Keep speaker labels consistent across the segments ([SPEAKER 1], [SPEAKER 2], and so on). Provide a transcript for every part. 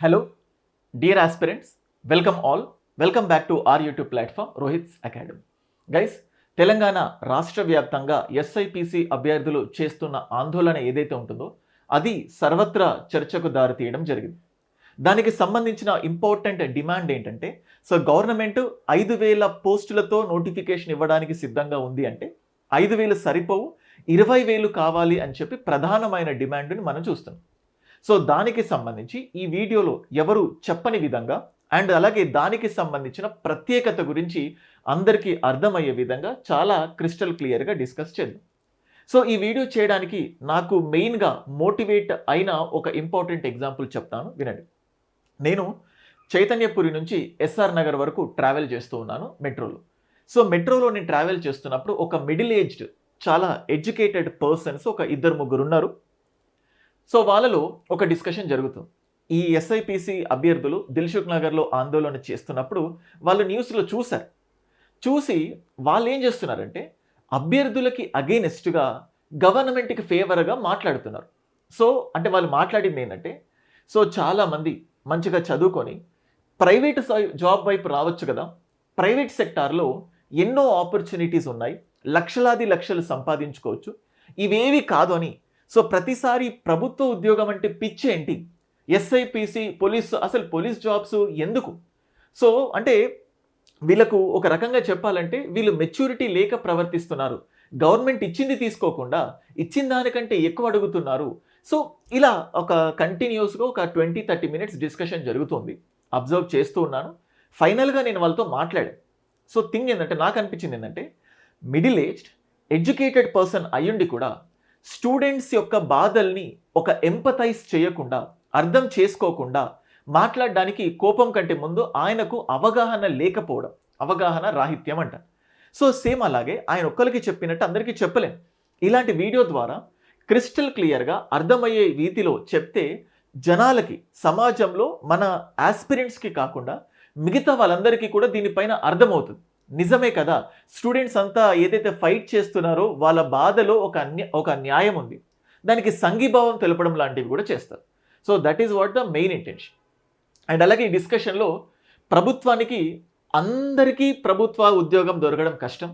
[SPEAKER 1] Hello, dear aspirants, welcome all. Welcome back to our YouTube platform, Rohit's Academy. Guys, Telangana రాష్ట్ర వ్యాప్తంగా SIPC అభ్యర్థులు చేస్తున్న ఆందోళన ఏదైతే ఉంటుందో అది సర్వత్రా చర్చకు దారితీయడం జరిగింది. దానికి సంబంధించిన ఇంపార్టెంట్ డిమాండ్ ఏంటంటే గవర్నమెంట్ 5,000 పోస్టులతో నోటిఫికేషన్ ఇవ్వడానికి సిద్ధంగా ఉంది అంటే 5,000 సరిపోవు, 20,000 కావాలి అని చెప్పి ప్రధానమైన డిమాండ్ని మనం చూస్తున్నాం. దానికి సంబంధించి ఈ వీడియోలో ఎవరు చెప్పని విధంగా అండ్ అలాగే దానికి సంబంధించిన ప్రత్యేకత గురించి అందరికీ అర్థమయ్యే విధంగా చాలా క్రిస్టల్ క్లియర్గా డిస్కస్ చేద్దాం. ఈ వీడియో చేయడానికి నాకు మెయిన్గా మోటివేట్ అయిన ఒక ఇంపార్టెంట్ ఎగ్జాంపుల్ చెప్తాను, వినండి. నేను చైతన్యపురి నుంచి ఎస్ఆర్ నగర్ వరకు ట్రావెల్ చేస్తూ ఉన్నాను మెట్రోలో. మెట్రోలో నేను ట్రావెల్ చేస్తున్నప్పుడు ఒక మిడిల్ ఏజ్డ్ చాలా ఎడ్యుకేటెడ్ పర్సన్స్ ఒక 2-3 ఉన్నారు. వాళ్ళలో ఒక డిస్కషన్ జరుగుతుంది. ఈ ఎస్ఐపిసి అభ్యర్థులు దిల్సుఖ్ నగర్లో ఆందోళన చేస్తున్నప్పుడు వాళ్ళు న్యూస్లో చూసి వాళ్ళు ఏం చేస్తున్నారంటే అభ్యర్థులకి అగెయినెస్ట్గా గవర్నమెంట్కి ఫేవర్గా మాట్లాడుతున్నారు. అంటే వాళ్ళు మాట్లాడింది ఏంటంటే చాలామంది మంచిగా చదువుకొని ప్రైవేట్ జాబ్ వైపు రావచ్చు కదా, ప్రైవేట్ సెక్టార్లో ఎన్నో ఆపర్చునిటీస్ ఉన్నాయి, లక్షలు సంపాదించుకోవచ్చు, ఇవేవి కాదు అని. ప్రతిసారి ప్రభుత్వ ఉద్యోగం అంటే పిచ్చి ఏంటి, ఎస్ఐపిసి అసలు పోలీస్ జాబ్స్ ఎందుకు? అంటే వీళ్ళకు ఒక రకంగా చెప్పాలంటే వీళ్ళు మెచ్యూరిటీ లేక ప్రవర్తిస్తున్నారు. గవర్నమెంట్ ఇచ్చింది తీసుకోకుండా ఇచ్చిన దానికంటే ఎక్కువ అడుగుతున్నారు. ఇలా ఒక కంటిన్యూస్గా ఒక 20-30 మినిట్స్ డిస్కషన్ జరుగుతుంది. అబ్జర్వ్ చేస్తూ ఉన్నాను. ఫైనల్గా నేను వాళ్ళతో మాట్లాడాను. థింగ్ ఏంటంటే నాకు అనిపించింది ఏంటంటే మిడిల్ ఏజ్డ్ ఎడ్యుకేటెడ్ పర్సన్ అయ్యుండి కూడా స్టూడెంట్స్ యొక్క బాధల్ని ఒక ఎంపథైజ్ చేయకుండా, అర్థం చేసుకోకుండా మాట్లాడడానికి కోపం కంటే ముందు ఆయనకు అవగాహన లేకపోవడం, అవగాహన రాహిత్యం అంట. సేమ్ అలాగే ఆయన ఒక్కరికి చెప్పినట్టు అందరికీ చెప్పలేం. ఇలాంటి వీడియో ద్వారా క్రిస్టల్ క్లియర్గా అర్థమయ్యే రీతిలో చెప్తే జనాలకి, సమాజంలో మన ఆస్పిరెంట్స్కి కాకుండా మిగతా వాళ్ళందరికీ కూడా దీనిపైన అర్థమవుతుంది. నిజమే కదా, స్టూడెంట్స్ అంతా ఏదైతే ఫైట్ చేస్తున్నారో వాళ్ళ బాధలో ఒక న్యాయం ఉంది, దానికి సంఘీభావం తెలపడం లాంటివి కూడా చేస్తారు. That is what the main intention. And అలాగే ఈ డిస్కషన్లో ప్రభుత్వానికి అందరికీ ప్రభుత్వ ఉద్యోగం దొరకడం కష్టం,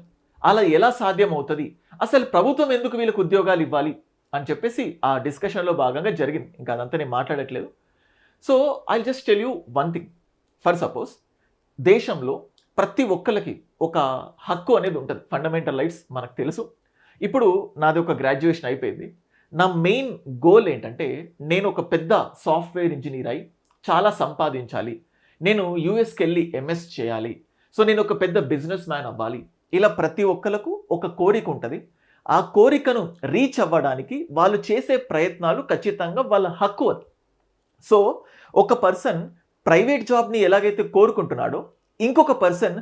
[SPEAKER 1] అలా ఎలా సాధ్యం అవుతుంది, అసలు ప్రభుత్వం ఎందుకు వీళ్ళకి ఉద్యోగాలు ఇవ్వాలి అని చెప్పేసి ఆ డిస్కషన్లో భాగంగా జరిగింది. ఇంకా అదంతా నేను మాట్లాడట్లేదు. I just tell you one thing. For suppose దేశంలో ప్రతి ఒక్కరికి ఒక హక్కు అనేది ఉంటుంది, ఫండమెంటల్ రైట్స్ మనకు తెలుసు. ఇప్పుడు నాది ఒక గ్రాడ్యుయేషన్ అయిపోయింది. నా మెయిన్ గోల్ ఏంటంటే నేను ఒక పెద్ద సాఫ్ట్వేర్ ఇంజనీర్ అయి చాలా సంపాదించాలి, నేను యూఎస్కి వెళ్ళి ఎంఎస్ చేయాలి, నేను ఒక పెద్ద బిజినెస్ మ్యాన్ అవ్వాలి. ఇలా ప్రతి ఒక్కరికి ఒక కోరిక ఉంటుంది. ఆ కోరికను రీచ్ అవ్వడానికి వాళ్ళు చేసే ప్రయత్నాలు ఖచ్చితంగా వాళ్ళ హక్కు అది. ఒక పర్సన్ ప్రైవేట్ జాబ్ని ఎలాగైతే కోరుకుంటున్నాడో ఇంకొక పర్సన్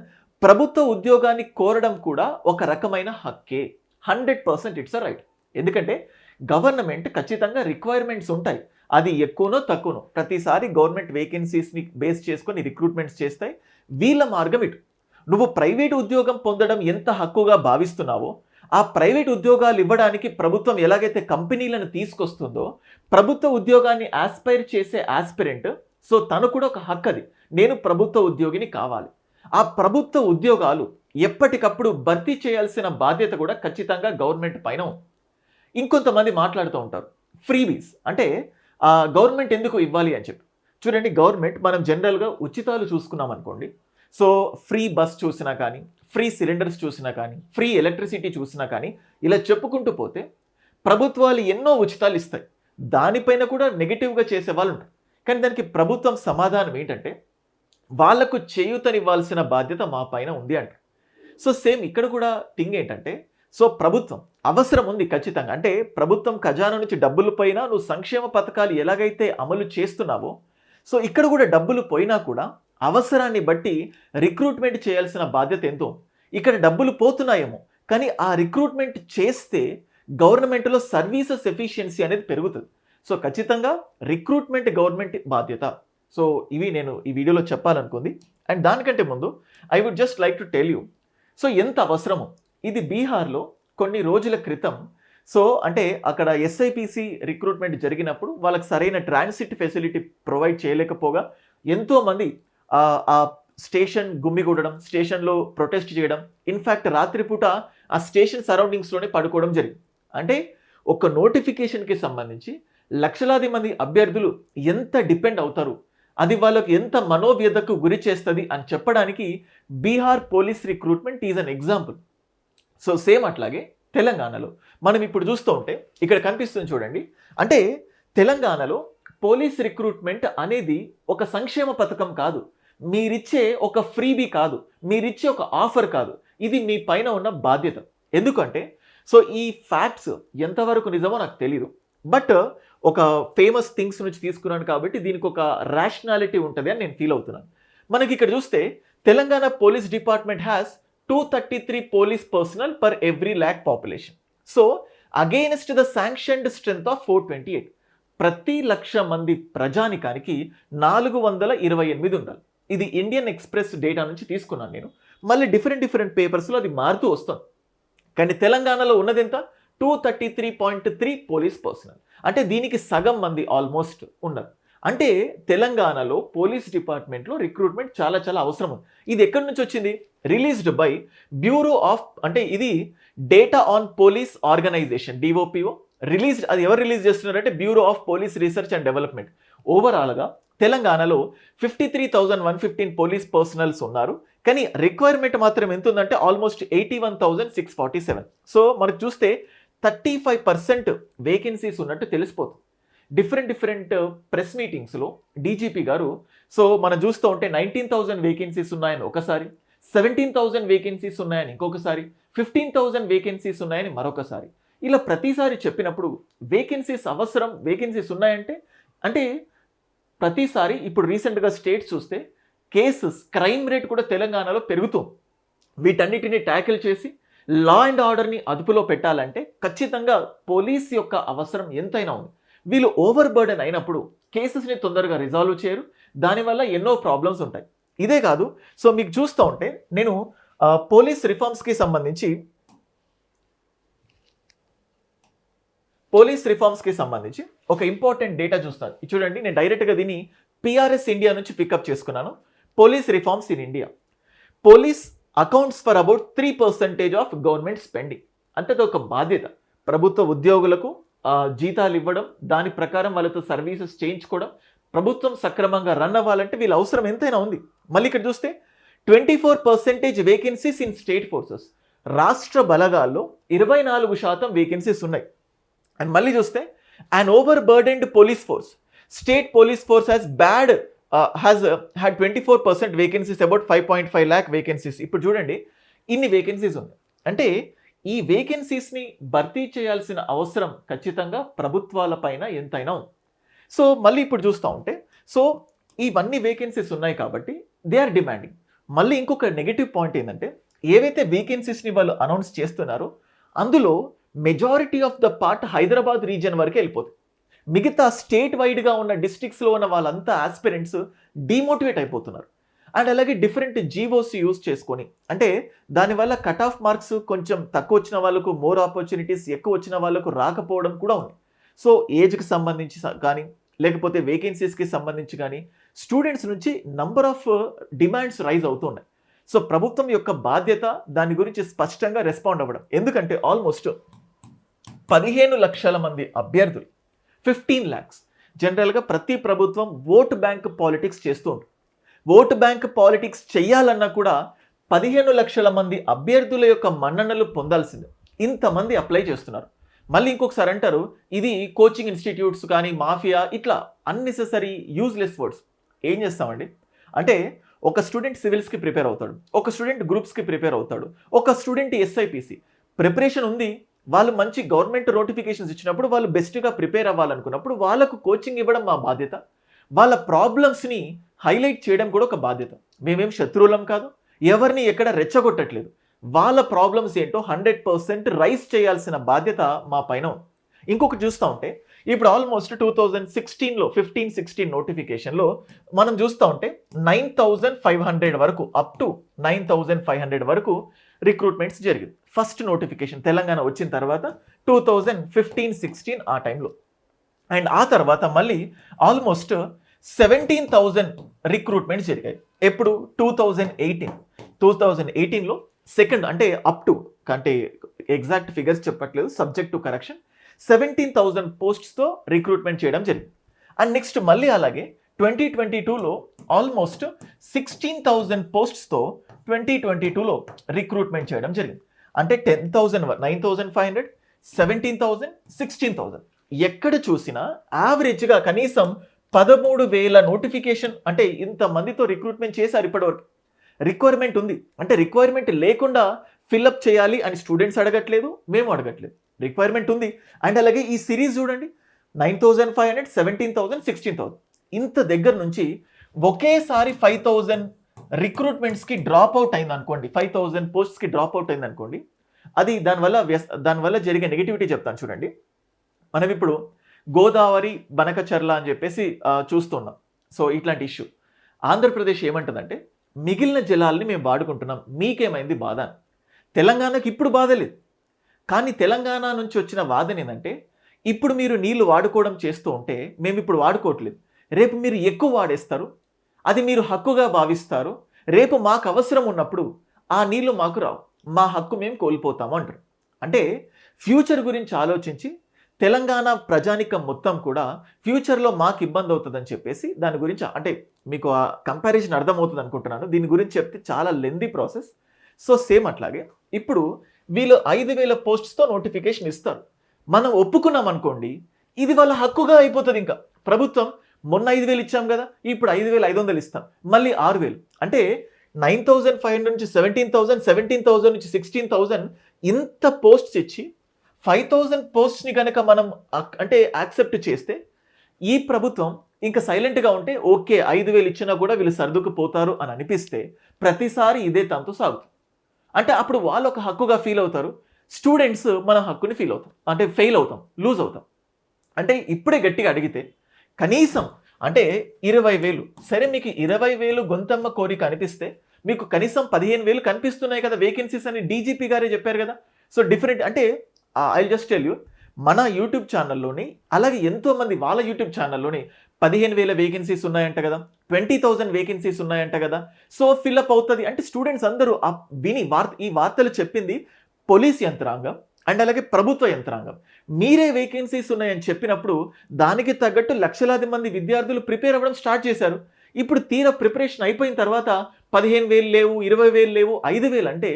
[SPEAKER 1] ప్రభుత్వ ఉద్యోగాన్ని కోరడం కూడా ఒక రకమైన హక్కే. 100% ఇట్స్ అ రైట్. ఎందుకంటే గవర్నమెంట్ ఖచ్చితంగా రిక్వైర్మెంట్స్ ఉంటాయి, అది ఎక్కువనో తక్కువనో ప్రతిసారి గవర్నమెంట్ వేకెన్సీస్ని బేస్ చేసుకొని రిక్రూట్మెంట్స్ చేస్తాయి. వీళ్ళ మార్గం ఇటు. నువ్వు ప్రైవేట్ ఉద్యోగం పొందడం ఎంత హక్కుగా భావిస్తున్నావో ఆ ప్రైవేట్ ఉద్యోగాలు ఇవ్వడానికి ప్రభుత్వం ఎలాగైతే కంపెనీలను తీసుకొస్తుందో ప్రభుత్వ ఉద్యోగాన్ని ఆస్పైర్ చేసే ఆస్పిరెంట్ తను కూడా ఒక హక్కు అది, నేను ప్రభుత్వ ఉద్యోగిని కావాలి. ఆ ప్రభుత్వ ఉద్యోగాలు ఎప్పటికప్పుడు భర్తీ చేయాల్సిన బాధ్యత కూడా ఖచ్చితంగా గవర్నమెంట్ పైన ఉంది. ఇంకొంతమంది మాట్లాడుతూ ఉంటారు ఫ్రీబీస్ అంటే గవర్నమెంట్ ఎందుకు ఇవ్వాలి అని చెప్పి. చూడండి, గవర్నమెంట్ మనం జనరల్గా ఉచితాలు చూసుకున్నాం అనుకోండి, ఫ్రీ బస్ చూసినా కానీ, ఫ్రీ సిలిండర్స్ చూసినా కానీ, ఫ్రీ ఎలక్ట్రిసిటీ చూసినా కానీ, ఇలా చెప్పుకుంటూ పోతే ప్రభుత్వాలు ఎన్నో ఉచితాలు ఇస్తాయి. దానిపైన కూడా నెగిటివ్గా చేసే వాళ్ళు ఉంటారు. కానీ దానికి ప్రభుత్వం సమాధానం ఏంటంటే వాళ్లకు చేయూతనివ్వాల్సిన బాధ్యత మా పైన ఉంది అంట. సేమ్ ఇక్కడ కూడా థింగ్ ఏంటంటే ప్రభుత్వం అవసరం ఉంది ఖచ్చితంగా. అంటే ప్రభుత్వం ఖజానా నుంచి డబ్బులు పోయినా నువ్వు సంక్షేమ పథకాలు ఎలాగైతే అమలు చేస్తున్నావో ఇక్కడ కూడా డబ్బులు పోయినా కూడా అవసరాన్ని బట్టి రిక్రూట్మెంట్ చేయాల్సిన బాధ్యత ఎంతో. ఇక్కడ డబ్బులు పోతున్నాయేమో కానీ ఆ రిక్రూట్మెంట్ చేస్తే గవర్నమెంట్లో సర్వీసెస్ ఎఫిషియన్సీ అనేది పెరుగుతుంది. ఖచ్చితంగా రిక్రూట్మెంట్ గవర్నమెంట్ బాధ్యత. ఇవి నేను ఈ వీడియోలో చెప్పాలనుకుంది. అండ్ దానికంటే ముందు I would just like to tell you ఎంత అవసరమో. ఇది బీహార్లో కొన్ని రోజుల క్రితం సో అంటే అక్కడ ఎస్ఐపిసి రిక్రూట్మెంట్ జరిగినప్పుడు వాళ్ళకి సరైన ట్రాన్సిట్ ఫెసిలిటీ ప్రొవైడ్ చేయలేకపోగా ఎంతోమంది ఆ స్టేషన్ గుమ్మిగూడడం, స్టేషన్లో ప్రొటెస్ట్ చేయడం, ఇన్ఫ్యాక్ట్ రాత్రిపూట ఆ స్టేషన్ సరౌండింగ్స్లోనే పడుకోవడం జరిగింది. అంటే ఒక నోటిఫికేషన్కి సంబంధించి లక్షలాది మంది అభ్యర్థులు ఎంత డిపెండ్ అవుతారు, అది వాళ్ళకు ఎంత మనోవ్యధకు గురి చేస్తుంది అని చెప్పడానికి Bihar police recruitment is an example. So same అట్లాగే తెలంగాణలో మనం ఇప్పుడు చూస్తూ ఉంటే ఇక్కడ కనిపిస్తుంది చూడండి. అంటే తెలంగాణలో పోలీస్ రిక్రూట్మెంట్ అనేది ఒక సంక్షేమ పథకం కాదు, మీరిచ్చే ఒక ఫ్రీబీ కాదు, మీరిచ్చే ఒక ఆఫర్ కాదు, ఇది మీ పైన ఉన్న బాధ్యత. ఎందుకంటే సో ఈ ఫ్యాక్ట్స్ ఎంతవరకు నిజమో నాకు తెలీదు, బట్ ఒక ఫేమస్ థింగ్స్ నుంచి తీసుకున్నాను కాబట్టి దీనికి ఒక రేషనాలిటీ ఉంటుంది అని నేను ఫీల్ అవుతున్నాను. మనకి ఇక్కడ చూస్తే Telangana police department has 233 police personnel per every lakh population. So against the sanctioned strength of 428, ప్రతి 1,00,000 మంది ప్రజానికానికి 428 ఉండాలి. ఇది ఇండియన్ ఎక్స్ప్రెస్ డేటా నుంచి తీసుకున్నాను నేను. మళ్ళీ డిఫరెంట్ పేపర్స్లో అది మారుతూ వస్తుంది. కానీ తెలంగాణలో ఉన్నది ఎంత? 233.3 పోలీస్ పర్సనల్. అంటే దీనికి సగం మంది ఆల్మోస్ట్ ఉన్నారు. అంటే తెలంగాణలో పోలీస్ డిపార్ట్మెంట్లో రిక్రూట్మెంట్ చాలా అవసరం ఉంది. ఇది ఎక్కడి నుంచి వచ్చింది? రిలీజ్డ్ బై బ్యూరో ఆఫ్, అంటే ఇది data on police organisation, DOPO released. అది ఎవరు రిలీజ్ చేస్తున్నారంటే bureau of police research and development. ఓవరాల్గా తెలంగాణలో 53,115 పోలీస్ పర్సనల్స్ ఉన్నారు. కానీ రిక్వైర్మెంట్ మాత్రం ఎంత ఉందంటే ఆల్మోస్ట్ 81,647. సో మనకు చూస్తే 35% వేకెన్సీస్ ఉన్నట్టు తెలిసిపోతుంది. డిఫరెంట్ ప్రెస్ మీటింగ్స్లో డీజీపీ గారు సో మనం చూస్తూ ఉంటే 19,000 వేకెన్సీస్ ఉన్నాయని ఒకసారి, 17,000 వేకెన్సీస్ ఉన్నాయని ఇంకొకసారి, 15,000 వేకెన్సీస్ ఉన్నాయని మరొకసారి, ఇలా ప్రతిసారి చెప్పినప్పుడు వేకెన్సీస్ అవసరం, వేకెన్సీస్ ఉన్నాయంటే అంటే ప్రతిసారి ఇప్పుడు రీసెంట్గా స్టేట్స్ చూస్తే కేసెస్, క్రైమ్ రేట్ కూడా తెలంగాణలో పెరుగుతుంది. వీటన్నిటిని ట్యాకిల్ చేసి లా అండ్ ఆర్డర్ని అదుపులో పెట్టాలంటే ఖచ్చితంగా పోలీస్ యొక్క అవసరం ఎంతైనా ఉంది. వీళ్ళు ఓవర్ బర్డెన్ అయినప్పుడు కేసెస్ని తొందరగా రిజాల్వ్ చేయరు, దానివల్ల ఎన్నో ప్రాబ్లమ్స్ ఉంటాయి. ఇదే కాదు, సో మీకు చూస్తూ ఉంటే నేను పోలీస్ రిఫార్మ్స్కి సంబంధించి ఒక ఇంపార్టెంట్ డేటా చూస్తాను. చూడండి, నేను డైరెక్ట్గా దీన్ని పిఆర్ఎస్ ఇండియా నుంచి పికప్ చేసుకున్నాను. Police reforms in India. Police accounts for about 3% of government spending. అంటే అది ఒక బాధ్యత. ప్రభుత్వ ఉద్యోగులకు జీతాలు ఇవ్వడం, దాని ప్రకారం వాళ్ళతో సర్వీసెస్ చేయించుకోవడం, ప్రభుత్వం సక్రమంగా రన్ అవ్వాలంటే వీళ్ళ అవసరం ఎంతైనా ఉంది. మళ్ళీ ఇక్కడ చూస్తే 24% వేకెన్సీస్ ఇన్ స్టేట్ ఫోర్సెస్. రాష్ట్ర బలగాల్లో 24% వేకెన్సీస్ ఉన్నాయి. అండ్ మళ్ళీ చూస్తే an overburdened police force. State police force has had 24% vacancies, about 5.5 lakh vacancies. ఇప్పుడు చూడండి, ఇన్ని వేకెన్సీస్ ఉన్నాయి. అంటే ఈ వేకెన్సీస్ని భర్తీ చేయాల్సిన అవసరం ఖచ్చితంగా ప్రభుత్వాల పైన ఎంతైనా ఉంది. సో మళ్ళీ ఇప్పుడు చూస్తూ ఉంటే సో ఇవన్నీ వేకెన్సీస్ ఉన్నాయి కాబట్టి దే ఆర్ డిమాండింగ్. మళ్ళీ ఇంకొక నెగిటివ్ పాయింట్ ఏంటంటే ఏవైతే వేకెన్సీస్ని వాళ్ళు అనౌన్స్ చేస్తున్నారో అందులో majority of the part Hyderabad region వరకే వెళ్ళిపోతుంది. మిగతా స్టేట్ వైడ్గా ఉన్న డిస్ట్రిక్ట్స్లో ఉన్న వాళ్ళంతా ఆస్పిరెంట్స్ డిమోటివేట్ అయిపోతున్నారు. అండ్ అలాగే డిఫరెంట్ జీవోస్ యూజ్ చేసుకొని, అంటే దానివల్ల కట్ ఆఫ్ మార్క్స్ కొంచెం తక్కువ వచ్చిన వాళ్ళకు మోర్ ఆపర్చునిటీస్, ఎక్కువ వచ్చిన వాళ్ళకు రాకపోవడం కూడా ఉంది. సో ఏజ్కి సంబంధించి కానీ లేకపోతే వేకెన్సీస్కి సంబంధించి కానీ స్టూడెంట్స్ నుంచి నంబర్ ఆఫ్ డిమాండ్స్ రైజ్ అవుతున్నాయి. సో ప్రభుత్వం యొక్క బాధ్యత దాని గురించి స్పష్టంగా రెస్పాండ్ అవ్వడం. ఎందుకంటే ఆల్మోస్ట్ 15 లక్షల మంది అభ్యర్థులు, 15 lakhs. జనరల్గా ప్రతి ప్రభుత్వం ఓట్ బ్యాంక్ పాలిటిక్స్ చేస్తూ ఉంటుంది. ఓట్ బ్యాంక్ పాలిటిక్స్ చేయాలన్నా కూడా 15 లక్షల మంది అభ్యర్థుల యొక్క మన్ననలు పొందాల్సిందే. ఇంతమంది అప్లై చేస్తున్నారు. మళ్ళీ ఇంకొకసారి అంటారు ఇది కోచింగ్ ఇన్స్టిట్యూట్స్ కానీ మాఫియా, ఇట్లా అన్నెసెసరీ యూజ్లెస్ వర్డ్స్. ఏం చేస్తామండి అంటే ఒక స్టూడెంట్ సివిల్స్కి ప్రిపేర్ అవుతాడు, ఒక స్టూడెంట్ గ్రూప్స్కి ప్రిపేర్ అవుతాడు, ఒక స్టూడెంట్ ఎస్ఐపిసి ప్రిపరేషన్ ఉంది. వాళ్ళు మంచి గవర్నమెంట్ నోటిఫికేషన్స్ ఇచ్చినప్పుడు వాళ్ళు బెస్ట్గా ప్రిపేర్ అవ్వాలనుకున్నప్పుడు వాళ్ళకు కోచింగ్ ఇవ్వడం మా బాధ్యత. వాళ్ళ ప్రాబ్లమ్స్ని హైలైట్ చేయడం కూడా ఒక బాధ్యత. మేమేం శత్రువులం కాదు, ఎవరిని ఎక్కడ రెచ్చగొట్టట్లేదు. వాళ్ళ ప్రాబ్లమ్స్ ఏంటో 100% రైజ్ చేయాల్సిన బాధ్యత మా పైన ఉంది. ఇంకొకటి చూస్తూ ఉంటే ఇప్పుడు ఆల్మోస్ట్ 2016లో 15-16 నోటిఫికేషన్లో మనం చూస్తూ ఉంటే 9,500 వరకు అప్ టు 9,500 వరకు రిక్రూట్మెంట్స్ జరిగింది. ఫస్ట్ నోటిఫికేషన్ తెలంగాణ వచ్చిన తర్వాత 2015-16 ఆ టైంలో. అండ్ ఆ తర్వాత మళ్ళీ ఆల్మోస్ట్ 17,000 రిక్రూట్మెంట్స్ జరిగాయి. ఎప్పుడు 2018లో సెకండ్ అంటే అప్ టు అంటే ఎగ్జాక్ట్ ఫిగర్స్ చెప్పట్లేదు, సబ్జెక్ట్ టు కరెక్షన్ 17,000 పోస్ట్స్తో రిక్రూట్మెంట్ చేయడం జరిగింది. అండ్ నెక్స్ట్ మళ్ళీ అలాగే 2022లో ఆల్మోస్ట్ 16,000 పోస్ట్స్తో 2022లో రిక్రూట్మెంట్ చేయడం జరిగింది. అంటే 10,000 9,500 17,000 16,000 ఎక్కడ చూసినా యావరేజ్గా కనీసం 13,000 నోటిఫికేషన్ అంటే ఇంతమందితో రిక్రూట్మెంట్ చేశారు ఇప్పటివరకు. రిక్వైర్మెంట్ ఉంది అంటే రిక్వైర్మెంట్ లేకుండా ఫిల్అప్ చేయాలి అని స్టూడెంట్స్ అడగట్లేదు, మేము అడగట్లేదు, రిక్వైర్మెంట్ ఉంది. అండ్ అలాగే ఈ సిరీస్ చూడండి 9,500 17,000 16,000 ఇంత దగ్గర నుంచి ఒకేసారి 5,000 రిక్రూట్మెంట్స్కి డ్రాప్ అవుట్ అయింది అనుకోండి, 5,000 పోస్ట్స్కి డ్రాప్ అవుట్ అయింది అనుకోండి, అది దానివల్ల జరిగే నెగిటివిటీ చెప్తాను చూడండి. మనం ఇప్పుడు గోదావరి బనకచర్ల అని చెప్పేసి చూస్తున్నాం. సో ఇట్లాంటి ఇష్యూ ఆంధ్రప్రదేశ్ ఏమంటుందంటే మిగిలిన జలాల్ని మేము వాడుకుంటున్నాం, మీకేమైంది బాధ అని. తెలంగాణకి ఇప్పుడు బాధ లేదు, కానీ తెలంగాణ నుంచి వచ్చిన వాదన ఏంటంటే ఇప్పుడు మీరు నీళ్లు వాడుకోవడం చేస్తూ ఉంటే మేము ఇప్పుడు వాడుకోవట్లేదు, రేపు మీరు ఎక్కువ వాడేస్తారు, అది మీరు హక్కుగా భావిస్తారు, రేపు మాకు అవసరం ఉన్నప్పుడు ఆ నీళ్లు మాకు రావు, మా హక్కు మేము కోల్పోతాము అంటారు. అంటే ఫ్యూచర్ గురించి ఆలోచించి తెలంగాణ ప్రజానికం మొత్తం కూడా ఫ్యూచర్లో మాకు ఇబ్బంది అవుతుందని చెప్పేసి దాని గురించి అంటే మీకు ఆ కంపారిజన్ అర్థమవుతుంది అనుకుంటున్నాను. దీని గురించి చెప్తే చాలా లెందీ ప్రాసెస్. సో సేమ్ అట్లాగే ఇప్పుడు వీళ్ళు 5,000 పోస్ట్స్తో నోటిఫికేషన్ ఇస్తారు. మనం ఒప్పుకున్నాం అనుకోండి, ఇది వాళ్ళ హక్కుగా అయిపోతుంది. ఇంకా ప్రభుత్వం మొన్న 5,000 ఇచ్చాం కదా, ఇప్పుడు 5,500 ఇస్తాం, మళ్ళీ 6,000 అంటే 9,500 నుంచి 17,000 17,000 నుంచి 16,000 ఇంత పోస్ట్స్ ఇచ్చి 5,000 పోస్ట్స్ని కనుక మనం అంటే యాక్సెప్ట్ చేస్తే ఈ ప్రభుత్వం ఇంకా సైలెంట్గా ఉంటే ఓకే 5,000 ఇచ్చినా కూడా వీళ్ళు సర్దుకుపోతారు అని అనిపిస్తే ప్రతిసారి ఇదే తనతో సాగుతుంది. అంటే అప్పుడు వాళ్ళు ఒక హక్కుగా ఫీల్ అవుతారు, స్టూడెంట్స్ మన హక్కుని ఫీల్ అవుతాం, అంటే ఫెయిల్ అవుతాం, లూజ్ అవుతాం. అంటే ఇప్పుడే గట్టిగా అడిగితే కనీసం అంటే 20,000 సరే, మీకు 20,000 గొంతమ్మ కోరిక అనిపిస్తే మీకు కనీసం 15,000 కనిపిస్తున్నాయి కదా వేకెన్సీస్ అని డీజీపీ గారే చెప్పారు కదా. సో డిఫరెంట్ అంటే ఐ జస్ట్ టెల్ యూ, మన యూట్యూబ్ ఛానల్లోని అలాగే ఎంతోమంది వాళ్ళ యూట్యూబ్ ఛానల్లోని 15,000 వేకెన్సీస్ ఉన్నాయంట కదా, 20,000 వేకెన్సీస్ ఉన్నాయంట కదా. సో ఫిల్అప్ అవుతుంది అంటే స్టూడెంట్స్ అందరూ విని ఈ వార్తలు చెప్పింది పోలీస్ యంత్రాంగం అండ్ అలాగే ప్రభుత్వ యంత్రాంగం. మీరే వేకెన్సీస్ ఉన్నాయని చెప్పినప్పుడు దానికి తగ్గట్టు లక్షలాది మంది విద్యార్థులు ప్రిపేర్ అవ్వడం స్టార్ట్ చేశారు. ఇప్పుడు తీరా ప్రిపరేషన్ అయిపోయిన తర్వాత 15,000 లేవు, 20,000 లేవు, 5,000 అంటే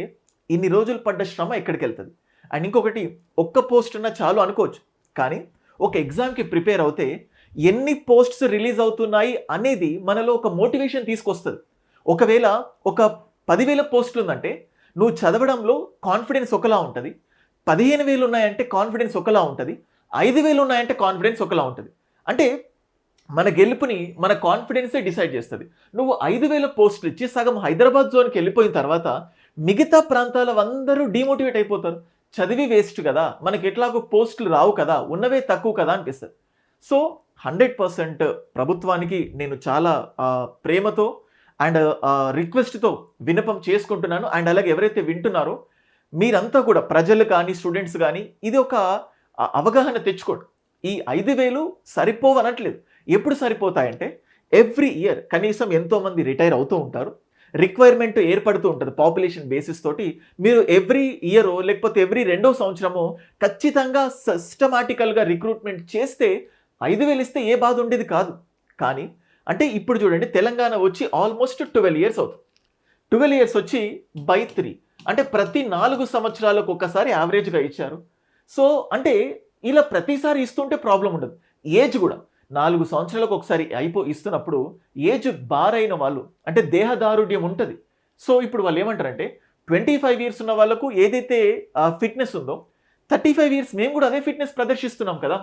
[SPEAKER 1] ఇన్ని రోజులు పడ్డ శ్రమ ఎక్కడికి వెళ్తుంది? అండ్ ఇంకొకటి, ఒక్క పోస్ట్ ఉన్నా చాలు అనుకోవచ్చు, కానీ ఒక ఎగ్జామ్కి ప్రిపేర్ అవుతే ఎన్ని పోస్ట్స్ రిలీజ్ అవుతున్నాయి అనేది మనలో ఒక మోటివేషన్ తీసుకొస్తుంది. ఒకవేళ ఒక 10,000 పోస్టులు ఉందంటే నువ్వు చదవడంలో కాన్ఫిడెన్స్ ఒకలా ఉంటుంది, 15,000 ఉన్నాయంటే కాన్ఫిడెన్స్ ఒకలా ఉంటుంది, 5,000 ఉన్నాయంటే కాన్ఫిడెన్స్ ఒకలా ఉంటుంది. అంటే మన గెలుపుని మన కాన్ఫిడెన్సే డిసైడ్ చేస్తుంది. నువ్వు 5,000 పోస్టులు ఇచ్చి సగం హైదరాబాద్ జోన్కి వెళ్ళిపోయిన తర్వాత మిగతా ప్రాంతాల అందరూ డిమోటివేట్ అయిపోతారు. చదివి వేస్ట్ కదా, మనకి ఎట్లాగో పోస్టులు రావు కదా, ఉన్నవే తక్కువ కదా అనిపిస్తుంది. సో 100% ప్రభుత్వానికి నేను చాలా ప్రేమతో అండ్ రిక్వెస్ట్తో విన్నపం చేసుకుంటున్నాను. అండ్ అలాగే ఎవరైతే వింటున్నారో మీరంతా కూడా ప్రజలు కానీ స్టూడెంట్స్ కానీ ఇది ఒక అవగాహన తెచ్చుకోండి. ఈ 5,000 సరిపోవనట్లేదు. ఎప్పుడు సరిపోతాయంటే ఎవ్రీ ఇయర్ కనీసం ఎంతోమంది రిటైర్ అవుతూ ఉంటారు, రిక్వైర్మెంట్ ఏర్పడుతూ ఉంటుంది పాపులేషన్ బేసిస్ తోటి. మీరు ఎవ్రీ ఇయర్ లేకపోతే ఎవ్రీ 2వ సంవత్సరము ఖచ్చితంగా సిస్టమాటికల్గా రిక్రూట్మెంట్ చేస్తే 5,000 ఇస్తే ఏ బాధ ఉండేది కాదు. కానీ అంటే ఇప్పుడు చూడండి, తెలంగాణ వచ్చి ఆల్మోస్ట్ 12 ఇయర్స్ అవుతుంది. 12 ఇయర్స్ వచ్చి బై 3 అంటే ప్రతి 4 సంవత్సరాలకు ఒకసారి యావరేజ్గా ఇచ్చారు. సో అంటే ఇలా ప్రతిసారి ఇస్తుంటే ప్రాబ్లం ఉండదు. ఏజ్ కూడా 4 సంవత్సరాలకు ఒకసారి ఇస్తున్నప్పుడు ఏజ్ బార్ అయిన వాళ్ళు అంటే దేహదారుఢ్యం ఉంటుంది. సో ఇప్పుడు వాళ్ళు ఏమంటారంటే 25 ఇయర్స్ ఉన్న వాళ్ళకు ఏదైతే ఫిట్నెస్ ఉందో 35 ఇయర్స్ మేము కూడా అదే ఫిట్నెస్ ప్రదర్శిస్తున్నాం కదా,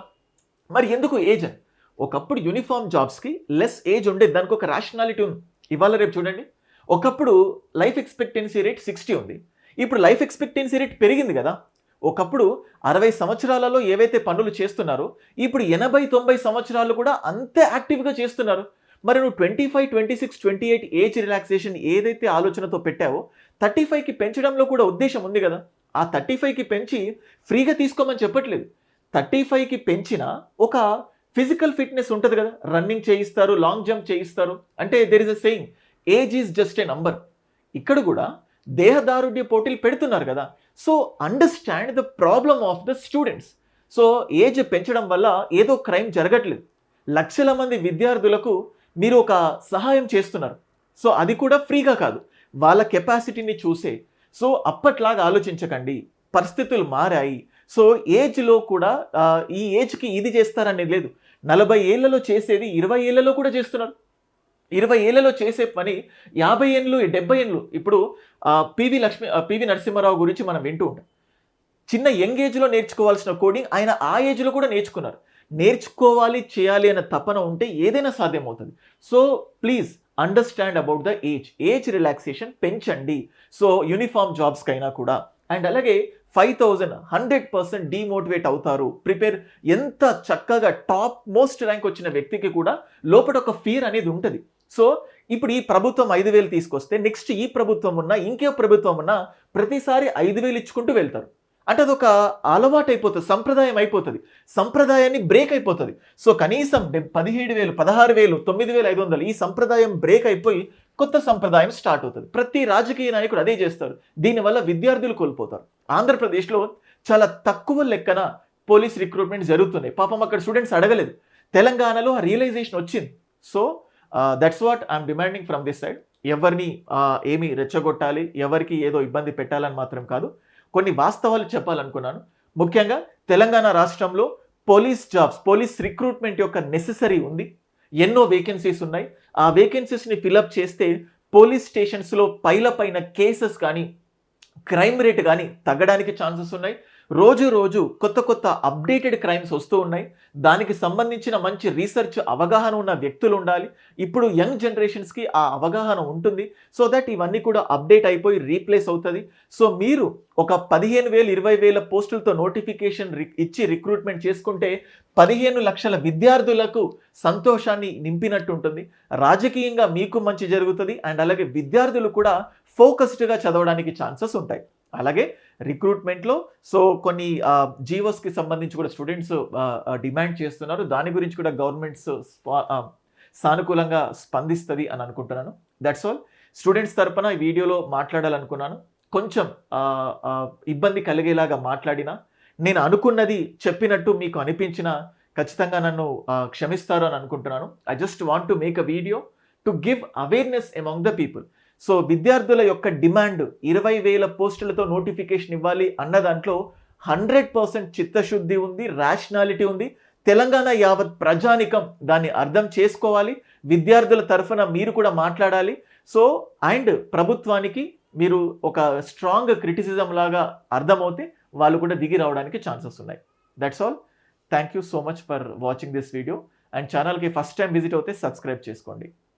[SPEAKER 1] మరి ఎందుకు ఏజ్ అని. ఒకప్పుడు యూనిఫామ్ జాబ్స్కి లెస్ ఏజ్ ఉండేది, దానికి ఒక రేషనాలిటీ ఉంది. ఇవాళ రేపు చూడండి, ఒకప్పుడు లైఫ్ ఎక్స్పెక్టెన్సీ రేట్ 60 ఉంది, ఇప్పుడు లైఫ్ ఎక్స్పెక్టెన్సీ రేట్ పెరిగింది కదా. ఒకప్పుడు 60 సంవత్సరాలలో ఏవైతే పనులు చేస్తున్నారో ఇప్పుడు 80-90 సంవత్సరాలు కూడా అంతే యాక్టివ్గా చేస్తున్నారు. మరి నువ్వు 25, 26, 28 ఏజ్ రిలాక్సేషన్ ఏదైతే ఆలోచనతో పెట్టావో 35కి పెంచడంలో కూడా ఉద్దేశం ఉంది కదా. ఆ 35కి పెంచి ఫ్రీగా తీసుకోమని చెప్పట్లేదు. 35కి పెంచిన ఒక ఫిజికల్ ఫిట్నెస్ ఉంటుంది కదా, రన్నింగ్ చేయిస్తారు, లాంగ్ జంప్ చేయిస్తారు. అంటే there is a saying, age is just a number. ఇక్కడ కూడా దేహదారుఢ్య పోటీలు పెడుతున్నారు కదా. So understand the problem of the students. So age పెంచడం వల్ల ఏదో క్రైమ్ జరగట్లేదు. లక్షల మంది విద్యార్థులకు మీరు ఒక సహాయం చేస్తున్నారు. సో అది కూడా ఫ్రీగా కాదు, వాళ్ళ కెపాసిటీని చూసే. సో అప్పట్లాగా ఆలోచించకండి, పరిస్థితులు మారాయి. సో ఏజ్లో కూడా ఈ ఏజ్కి ఇది చేస్తారనేది లేదు. 40 ఏళ్లలో చేసేది 20 ఏళ్లలో కూడా చేస్తున్నారు. 20 ఏళ్లలో చేసే పని 50 ఏళ్ళు 70 ఏళ్ళు. ఇప్పుడు పివి నరసింహారావు గురించి మనం వింటూ ఉంటాం. చిన్న యంగ్ ఏజ్లో నేర్చుకోవాల్సిన కోడింగ్ ఆయన ఆ ఏజ్లో కూడా నేర్చుకున్నారు. నేర్చుకోవాలి, చేయాలి అన్న తపన ఉంటే ఏదైనా సాధ్యమవుతుంది. So please understand about the age relaxation పెంచండి. సో యూనిఫామ్ జాబ్స్కైనా కూడా. అండ్ అలాగే 5,000 100% డీమోటివేట్ అవుతారు. ప్రిపేర్ ఎంత చక్కగా టాప్ మోస్ట్ ర్యాంక్ వచ్చిన వ్యక్తికి కూడా లోపల ఒక ఫియర్ అనేది ఉంటుంది. సో ఇప్పుడు ఈ ప్రభుత్వం 5,000 తీసుకొస్తే నెక్స్ట్ ఈ ప్రభుత్వం ఉన్నా ఇంకే ప్రభుత్వం ఉన్నా ప్రతిసారి 5,000 ఇచ్చుకుంటూ వెళ్తారు. అంటే అదొక అలవాటు అయిపోతుంది, సంప్రదాయం అయిపోతుంది. సంప్రదాయాన్ని బ్రేక్ అయిపోతుంది. సో కనీసం 17,000, 16,000, 9,500 ఈ సంప్రదాయం బ్రేక్ అయిపోయి కొత్త సంప్రదాయం స్టార్ట్ అవుతుంది. ప్రతి రాజకీయ నాయకుడు అదే చేస్తారు. దీనివల్ల విద్యార్థులు కోల్పోతారు. ఆంధ్రప్రదేశ్లో చాలా తక్కువ లెక్కన పోలీస్ రిక్రూట్మెంట్ జరుగుతున్నాయి. పాపం అక్కడ స్టూడెంట్స్ అడగలేదు. తెలంగాణలో ఆ రియలైజేషన్ వచ్చింది. So that's what I'm demanding from this side. ఎవరిని ఏమి రెచ్చగొట్టాలి, ఎవరికి ఏదో ఇబ్బంది పెట్టాలని మాత్రం కాదు, కొన్ని వాస్తవాలు చెప్పాలనుకున్నాను. ముఖ్యంగా తెలంగాణ రాష్ట్రంలో పోలీస్ జాబ్స్, పోలీస్ రిక్రూట్మెంట్ యొక్క నెసెసరీ ఉంది. ఎన్నో వేకెన్సీస్ ఉన్నాయి. ఆ వేకెన్సీస్ని ఫిలప్ చేస్తే పోలీస్ స్టేషన్స్లో పైన కేసెస్ కానీ క్రైమ్ రేట్ కానీ తగ్గడానికి ఛాన్సెస్ ఉన్నాయి. రోజు కొత్త అప్డేటెడ్ క్రైమ్స్ వస్తూ ఉన్నాయి. దానికి సంబంధించిన మంచి రీసెర్చ్ అవగాహన ఉన్న వ్యక్తులు ఉండాలి. ఇప్పుడు యంగ్ జనరేషన్స్కి ఆ అవగాహన ఉంటుంది. సో దట్ ఇవన్నీ కూడా అప్డేట్ అయిపోయి రీప్లేస్ అవుతుంది. సో మీరు ఒక 15,000, 20,000 పోస్టులతో నోటిఫికేషన్ ఇచ్చి రిక్రూట్మెంట్ చేసుకుంటే 15 లక్షల విద్యార్థులకు సంతోషాన్ని నింపినట్టు ఉంటుంది. రాజకీయంగా మీకు మంచి జరుగుతుంది. అండ్ అలాగే విద్యార్థులు కూడా ఫోకస్డ్గా చదవడానికి ఛాన్సెస్ ఉంటాయి. అలాగే రిక్రూట్మెంట్లో సో కొన్ని జీవోస్కి సంబంధించి కూడా స్టూడెంట్స్ డిమాండ్ చేస్తున్నారు. దాని గురించి కూడా గవర్నమెంట్స్ సానుకూలంగా స్పందిస్తుంది అని అనుకుంటున్నాను. That's all. స్టూడెంట్స్ తరపున ఈ వీడియోలో మాట్లాడాలనుకున్నాను. కొంచెం ఇబ్బంది కలిగేలాగా మాట్లాడినా, నేను అనుకున్నది చెప్పినట్టు మీకు అనిపించినా ఖచ్చితంగా నన్ను క్షమిస్తారు అని అనుకుంటున్నాను. I just want to make a video to give awareness among the people. So విద్యార్థుల యొక్క డిమాండ్ 20,000 పోస్టులతో నోటిఫికేషన్ ఇవ్వాలి అన్న దాంట్లో 100% చిత్తశుద్ధి ఉంది, రేషనాలిటీ ఉంది. తెలంగాణ యావత్ ప్రజానికం దాన్ని అర్థం చేసుకోవాలి. విద్యార్థుల తరఫున మీరు కూడా మాట్లాడాలి. సో అండ్ ప్రభుత్వానికి మీరు ఒక స్ట్రాంగ్ క్రిటిసిజం లాగా అర్థమవుతే వాళ్ళు కూడా దిగి రావడానికి ఛాన్సెస్ ఉన్నాయి. That's all. Thank you so much for watching this video. And ఛానల్కి ఫస్ట్ టైం విజిట్ అవుతే సబ్స్క్రైబ్ చేసుకోండి.